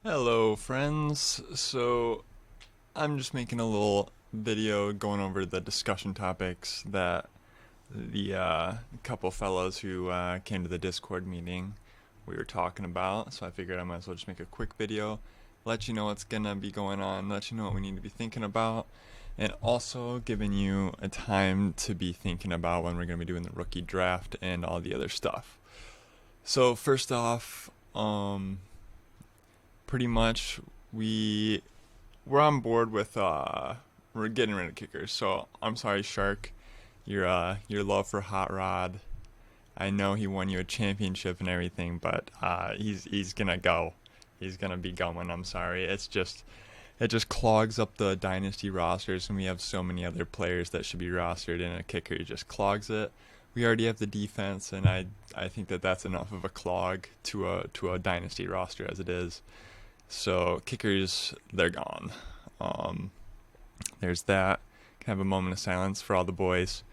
Hello friends, so I'm just making a little video going over the discussion topics that the couple fellows who came to the Discord meeting we were talking about. So I figured I might as well just make a quick video, let you know what's gonna be going on, let you know what we need to be thinking about, and also giving you a time to be thinking about when we're gonna be doing the rookie draft and all the other stuff. So first off, pretty much we're on board with we're getting rid of kickers. So I'm sorry, Shark, your love for Hot Rod. I know he won you a championship and everything, but he's gonna go. He's gonna be going. I'm sorry. It just clogs up the dynasty rosters, and we have so many other players that should be rostered, and a kicker just clogs it. We already have the defense, and I think that that's enough of a clog to a dynasty roster as it is. So kickers, they're gone. There's that. Can have a moment of silence for all the boys.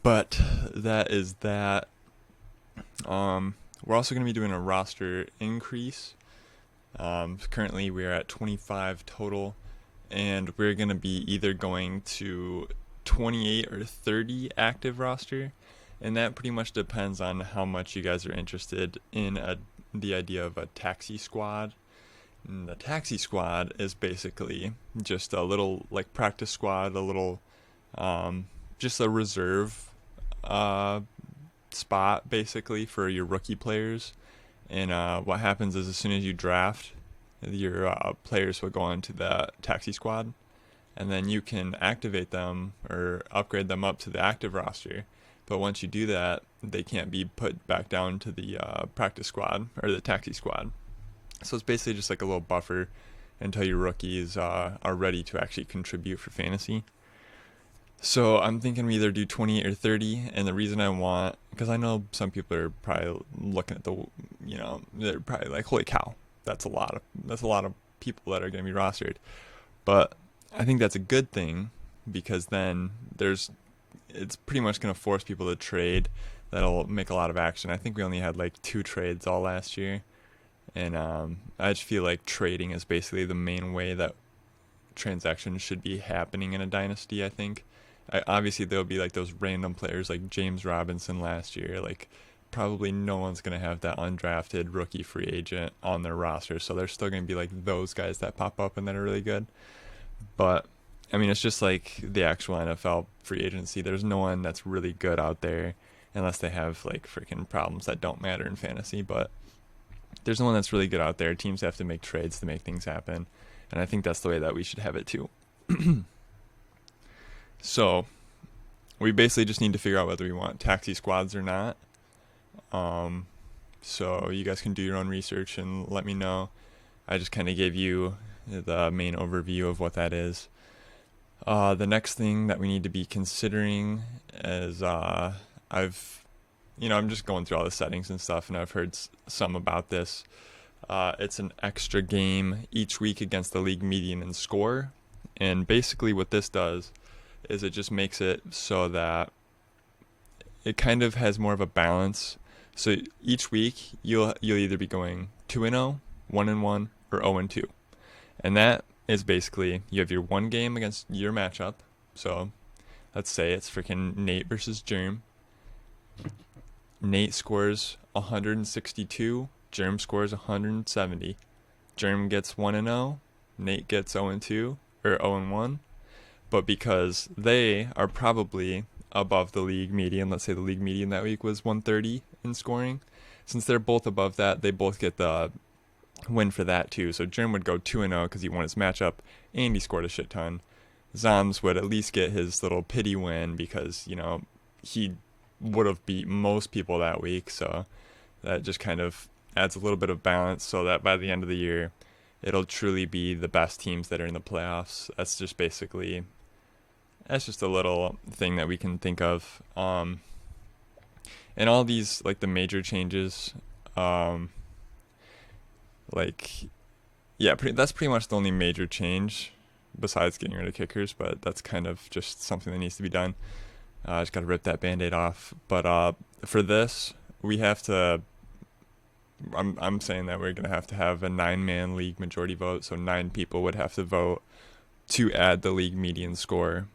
But that is that. We're also going to be doing a roster increase. Currently, we're at 25 total, and we're going to be either going to 28 or 30 active roster, and that pretty much depends on how much you guys are interested in the idea of a taxi squad. And the taxi squad is basically just a little like practice squad, a little just a reserve spot basically for your rookie players. And what happens is as soon as you draft, your players will go into the taxi squad, and then you can activate them or upgrade them up to the active roster. But once you do that, they can't be put back down to the practice squad or the taxi squad. So it's basically just like a little buffer until your rookies are ready to actually contribute for fantasy. So I'm thinking we either do 28 or 30, and the reason I want, because I know some people are probably looking at they're probably like, holy cow, that's a lot of people that are going to be rostered. But I think that's a good thing, because then it's pretty much going to force people to trade. That'll make a lot of action. I think we only had like 2 trades all last year. And I just feel like trading is basically the main way that transactions should be happening in a dynasty, I think. Obviously, there'll be like those random players like James Robinson last year. Like, probably no one's going to have that undrafted rookie free agent on their roster. So there's still going to be like those guys that pop up and that are really good. But, I mean, it's just like the actual NFL free agency. There's no one that's really good out there unless they have like freaking problems that don't matter in fantasy. But there's no one that's really good out there. Teams have to make trades to make things happen, and I think that's the way that we should have it too. So we basically just need to figure out whether we want taxi squads or not. So you guys can do your own research and let me know. I just kind of gave you the main overview of what that is. The next thing that we need to be considering is I'm just going through all the settings and stuff, and I've heard some about this. It's an extra game each week against the league median in score, and basically what this does is it just makes it so that it kind of has more of a balance. So each week you'll either be going 2-0, 1-1, or 0-2, and that is basically you have your one game against your matchup. So let's say it's freaking Nate versus Germ. Nate scores 162, Germ scores 170. Germ gets 1-0, Nate gets 0-2 or 0-1. But because they are probably above the league median, let's say the league median that week was 130 in scoring, since they're both above that, they both get the win for that too. So Germ would go 2-0 because he won his matchup and he scored a shit ton. Zoms would at least get his little pity win because, he would have beat most people that week. So that just kind of adds a little bit of balance so that by the end of the year, it'll truly be the best teams that are in the playoffs. That's just a little thing that we can think of. And all these, like the major changes, that's pretty much the only major change besides getting rid of kickers, but that's kind of just something that needs to be done. I just got to rip that Band-Aid off. But for this, we have to I'm saying that we're gonna have to have a 9-man league majority vote, so 9 people would have to vote to add the league median score.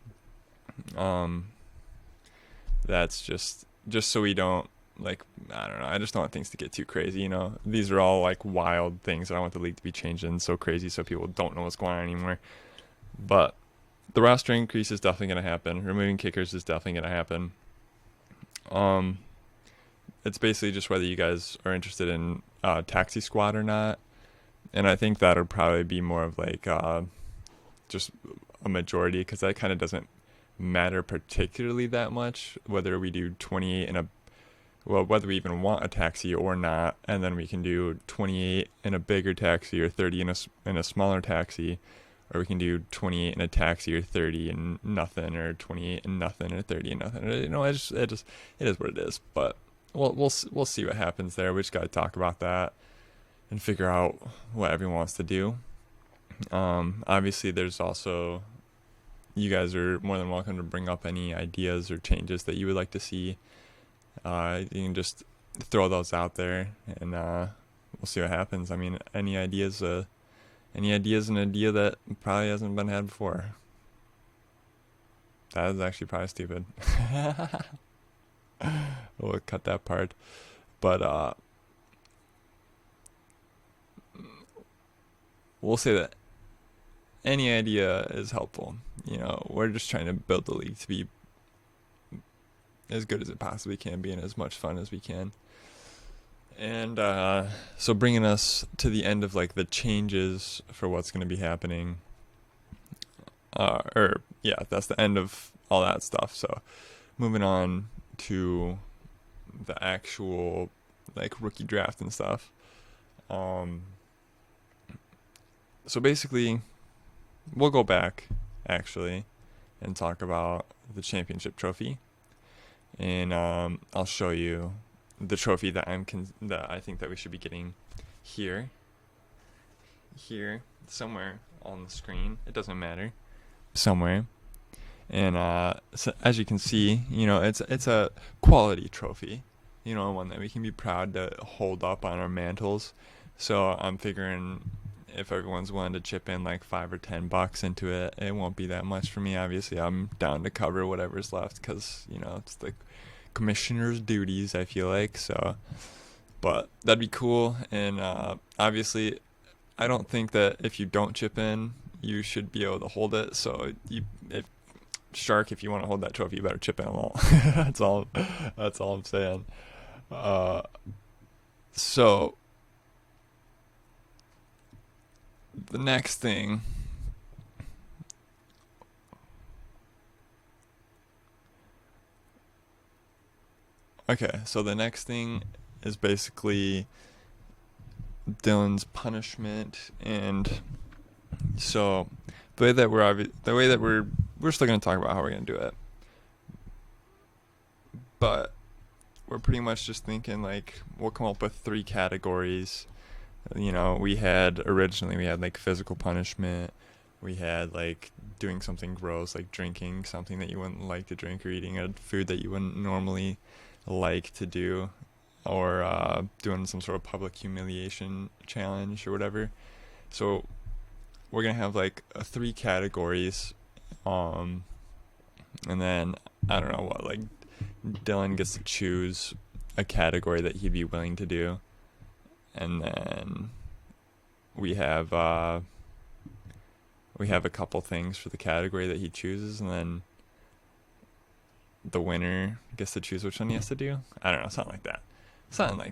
Um, that's just so we don't, like, I don't know. I just don't want things to get too crazy. These are all like wild things. I don't want the league to be changing so crazy so people don't know what's going on anymore. But the roster increase is definitely going to happen. Removing kickers is definitely going to happen. It's basically just whether you guys are interested in taxi squad or not, and I think that'll probably be more of like just a majority, because that kind of doesn't matter particularly that much whether we do 28 in a, well, whether we even want a taxi or not, and then we can do 28 in a bigger taxi or 30 in a smaller taxi, or we can do 28 in a taxi or 30 and nothing, or 28 and nothing or 30 and nothing. It is what it is. But we'll see what happens there. We just got to talk about that and figure out what everyone wants to do. Obviously, there's also, you guys are more than welcome to bring up any ideas or changes that you would like to see. You can just throw those out there, and we'll see what happens. I mean, any ideas? An idea that probably hasn't been had before. That is actually probably stupid. We'll cut that part. But we'll say that any idea is helpful. We're just trying to build the league to be as good as it possibly can be and as much fun as we can. And so bringing us to the end of like the changes for what's going to be happening. That's the end of all that stuff. So moving on to the actual like rookie draft and stuff. So basically, we'll go back actually and talk about the championship trophy, and I'll show you the trophy that that I think that we should be getting here somewhere on the screen. It doesn't matter, somewhere. And so as you can see, it's a quality trophy, one that we can be proud to hold up on our mantles. So I'm figuring if everyone's willing to chip in like $5 or $10 into it, it won't be that much for me. Obviously, I'm down to cover whatever's left, because it's the commissioner's duties, I feel like. So, but that'd be cool. And obviously, I don't think that if you don't chip in, you should be able to hold it. So Shark, if you want to hold that trophy, you better chip in a little. That's all I'm saying. So the next thing, is basically Dylan's punishment. And so the way that we're still going to talk about how we're going to do it, but we're pretty much just thinking like we'll come up with 3 categories. Originally we had like physical punishment, we had like doing something gross, like drinking something that you wouldn't like to drink, or eating a food that you wouldn't normally like to do, or doing some sort of public humiliation challenge or whatever. So we're gonna have like 3 categories, and then I don't know what, like Dylan gets to choose a category that he'd be willing to do, and then we have a couple things for the category that he chooses, and then the winner gets to choose which one he has to do. I don't know, something like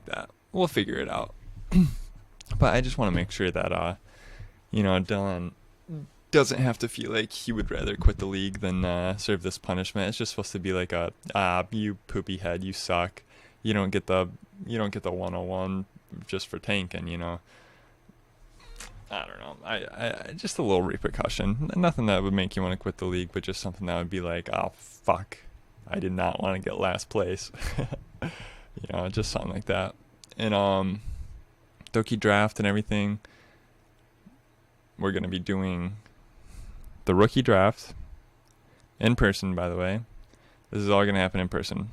that. We'll figure it out. But I just want to make sure that Dylan doesn't have to feel like he would rather quit the league than serve this punishment. It's just supposed to be like you poopy head, you suck. You don't get the 101 just for tanking, I don't know. I just a little repercussion. Nothing that would make you want to quit the league, but just something that would be like, oh fuck, I did not want to get last place. Just something like that. And Doki draft and everything, we're gonna be doing the rookie draft in person, by the way. This is all gonna happen in person.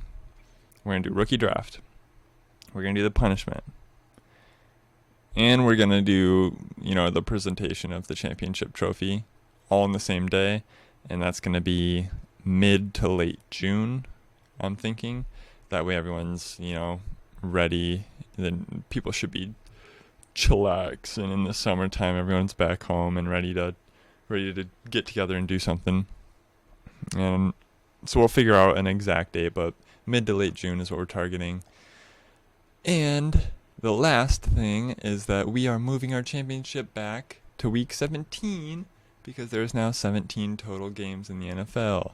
We're gonna do rookie draft. We're gonna do the punishment. And we're gonna do, the presentation of the championship trophy all in the same day, and that's gonna be mid to late June, I'm thinking. That way everyone's, ready. Then people should be chillaxing in the summertime. Everyone's back home and ready to get together and do something. And so we'll figure out an exact date, but mid to late June is what we're targeting. And the last thing is that we are moving our championship back to week 17 because there's now 17 total games in the NFL.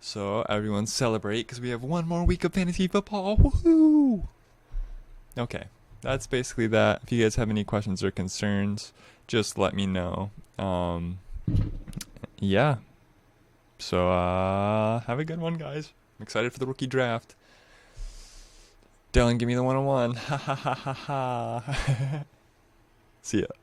So everyone celebrate because we have one more week of fantasy football. Woohoo! Okay, that's basically that. If you guys have any questions or concerns, just let me know. Yeah. So have a good one, guys. I'm excited for the rookie draft. Dylan, give me the 101. Ha ha ha ha ha. See ya.